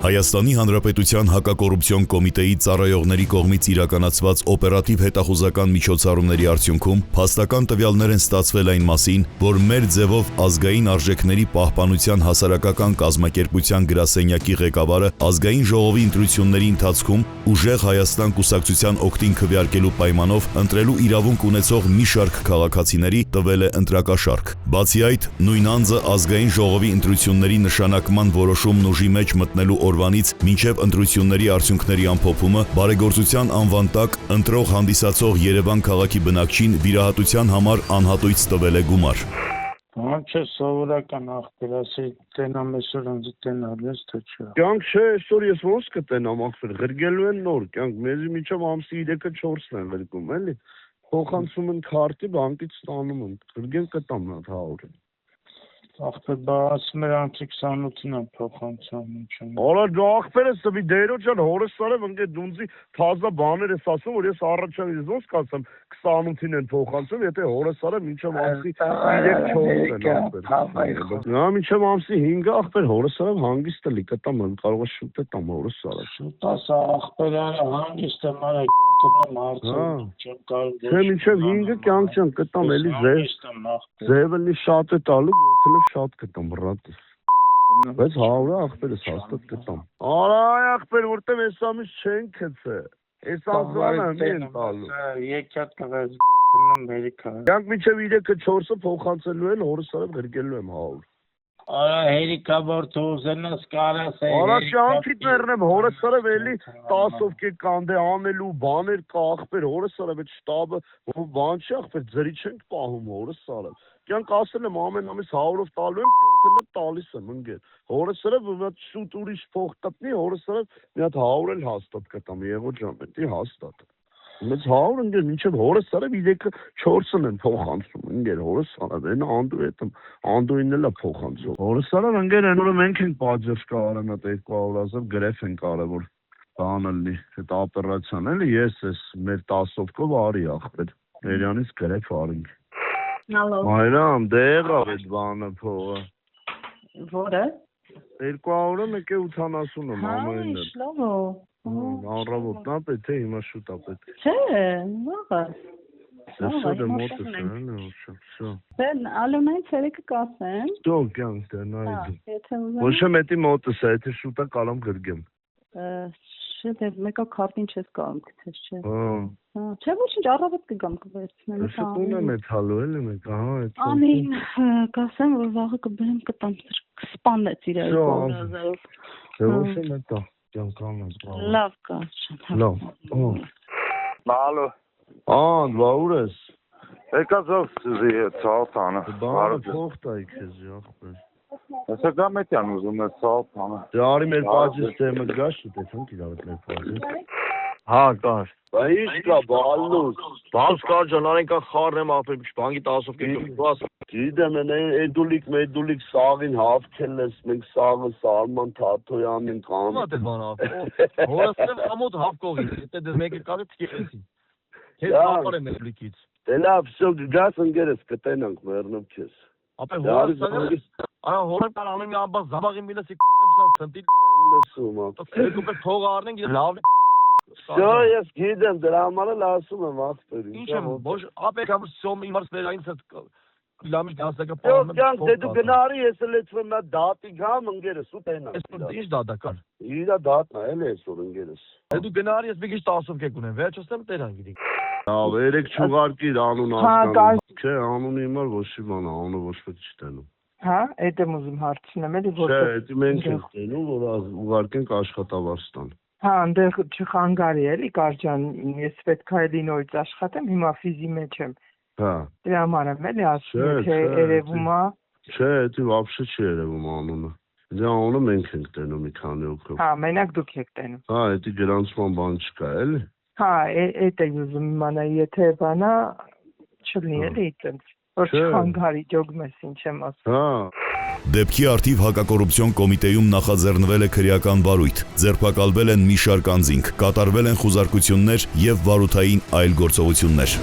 Հայաստանի Հանրապետության հակակոռուպցիոն կոմիտեի ծառայողների կողմից իրականացված օպերատիվ հետախուզական միջոցառումների արդյունքում փաստական տվյալներ են ստացվել այն մասին, որ մեր ձևով ազգային արժեքների պահպանության հասարակական կազմակերպության գրասենյակի ղեկավարը ազգային ժողովի ընտրությունների ընթացքում ուժեղ Հայաստան կուսակցության օգտին քվեարկելու պայմանով ընտրելու իրավունք ունեցող մի շարք քաղաքացիների տվել է ընտրակաշառք։ Բացի այդ, նույն անձը ազգային ժողովի ընտրությունների նշանակման որոշումն ուժի մեջ մտնելու օրվանից մինչև ընտրությունների արդյունքների ամփոփումը բարեգործության անվան տակ ընտրող հանդիսացող Երևան քաղաքի բնակչին վիրահատության համար անհատույց տվել է գումար։ Չէ, սովորական ախպեր, ասի տենամ այսօր ինձ տենալ ես, թե չէ։ Կյանք չէ, այսօր ես ոնց կտենամ ախպեր, ղրգելու են նոր, կյանք մեզի միջև ամսի 3-4-ն են ղրգում, էլի։ Փոխանցում են քարտի, բանկից ստանում են, ղրգեն կտամ նա 100 Ախպեր, բա ասում էր անցի 28-ին եմ փոխանցում, ինչ եմ։ Արա դու ախպեր ես տվի դերոջ ան հորս սարև ընկե դունձի թազա բաներ ես ասում, որ ես առաջան ես ոնց կասեմ 28-ին են փոխանցում, եթե հորս սարև մինչև ամսի 3-4-ն ախպեր։ Նա մինչև ամսի 5-ը ախպեր հորս սարև հանգիստ էլի կտամ, կարող է շուտ է տամ հորս սարև։ Շուտ ասա ախպեր հանգիստ եմ արա գտնեմ հարցում, չեմ կարող։ Չէ, մինչև 5-ը կյանք չեմ կտամ էլի ձևը լի շատ է տալու, եթե շատ կտամ ռատս։ Բայց 100-ը ախպերս հաստատ կտամ։ Արա ախպեր, որտեղ այս ամիս չեն քցե։ Այս անձանը են տալու։ Եկյատ կղաց գտնեմ Ամերիկա։ Կյանք մինչև 3-4-ը փոխանցելու են, հորս սարև ղրգելու եմ 100։ Արա հերիկա որ թողնես կարաս է։ Արա շանքիտ ներնեմ հորս սարև էլի 10-ով կե կանդե անելու բաներ կա ախպեր, հորս սարև այդ շտաբը բան չի ախպեր, ձրի չենք պահում հորս սարև։ Կյանք ասել եմ ամեն ամիս 100-ով տալու եմ, 7-ը տալիս եմ ընկեր։ Հորս սարև մի հատ շուտ ուրիշ փող տնի, հորս սարև մի հատ 100 էլ հաստատ կտամ, եղո ջան, դա հաստատ։ Մեծ 100 ընկեր մինչև հորս սարև 3-4-ն են փոխանցում, ընկեր հորս սարև, այն անդու հետում, անդուին էլ է փոխանցում։ Հորս սարև ընկեր այն օրը մենք ենք պատժեր կարան այդ 200,000 գրեֆ են կարևոր բանը լինի, այդ օպերացիան էլի ես ես մեր 10-ով արի ախպեր, Երյանից գրեֆ արինք։ Ալո։ Մայրամ, դե եղավ այդ բանը փողը։ Որը։ 200-ը մեկ է 80-ը մամային էլ։ Շլավո։ Առավոտն է պետք է հիմա շուտ է պետք։ Չէ, ողա։ Սա դե մոտս է, շո։ Բեն Ալոնայից երեկը կասեմ։ Դու կյանք դե նայ։ Եթե ուզեմ։ Ոչ եմ էտի մոտս է, եթե շուտ է կալամ գրգեմ։ Չէ, դե մեկը քարտին չես կարող գցես, չէ։ Հա։ Չէ, ոչինչ, առավոտ կգամ կվերցնեմ։ Սա տուն եմ էթալու էլի մեկ, ահա այդ։ Անին, կասեմ, որ վաղը կբերեմ կտամ, կսպանեց իր 200,000-ով։ Դե ոչ եմ էտա, կյանք անեմ։ Լավ կա, շատ։ Լավ։ Ալո։ Դու ուր ես։ Եկա զովսի ցալտանը։ Բանը փող տայի քեզ ախպեր։ Ասա գամետյան ուզում է ցալտանը։ Դե արի մեր պաճես թեմը գաշ դեցանք իրավետ մեր պաճես։ Հա, կար։ Բա ինչ կա բալուս։ Բաս կար ջան, արենքա խառնեմ ապրեմ, բանկի 10-ով կեկում։ Բաս։ Գիտեմ, էդուլիկ սաղին հավքել ես, մենք սաղը Սալման Թաթոյանին կան։ Ո՞ւմ է բան ապրում։ Հորասեմ ամոթ հավկողի, եթե դες մեկը կարի թքեցի։ Ես ապարեմ էդուլիկից։ Դե լավ, շո գաս ընկերս կտենանք մեռնում քեզ։ Ապա հորասը Արա հորը կար անում ամբա զաբաղի միլասի կունեմ սա ցնտի լսում ա։ Երկու պետք փող առնենք լավ Շո ես գիտեմ դրա համար էլ ասում եմ ախպեր։ Ինչ եմ ոչ ապեքա սոմ իմարս վերայինս լամի դասակը պարում։ Ջան, դե դու գնարի ես էլ էցվում նա դատի գամ ընկերս ու տենա։ Ինչ դատա կար։ Իրա դատն է էլ այսօր ընկերս։ Դե դու գնարի ես մի քիչ 10-ով կեք ունեմ, վերջացնեմ տերան գիտի։ Լավ, երեք չուղարկիր անուն հասկանում։ Չէ, անունը հիմար ոչ մի բան, անունը ոչ ոք չտենում։ Հա, այդ եմ ուզում հարցնեմ, էլի որ Չէ, դա մենք ենք տենում, որ ուղարկենք աշխատավարձտան։ Հա, այնտեղ չխանգարի էլի Կարջան, ես պետք է էլի նորից աշխատեմ, հիմա ֆիզի մեջ եմ։ Հա։ Դրա համար եմ էլի ասում, թե երևում է։ Չէ, դա вообще չի երևում անունը։ Դա անունը մենք ենք տենում մի քանի օքով։ Հա, մենակ դուք եք տենում։ Հա, դա գրանցման բան չկա, էլի։ Հա, այդ եմ ուզում իմանալ, եթե բանա չլինի էլի այդպես։ Որ չխանգարի ջոգմես ինչ եմ ասում։ Հա։ Դեպքի արդիվ հակակոռուպցիոն կոմիտեում նախաձեռնվել է քրեական վարույթ, ձերբակալվել են մի շարք անձինք, կատարվել են խուզարկություններ եւ վարութային այլ գործողություններ։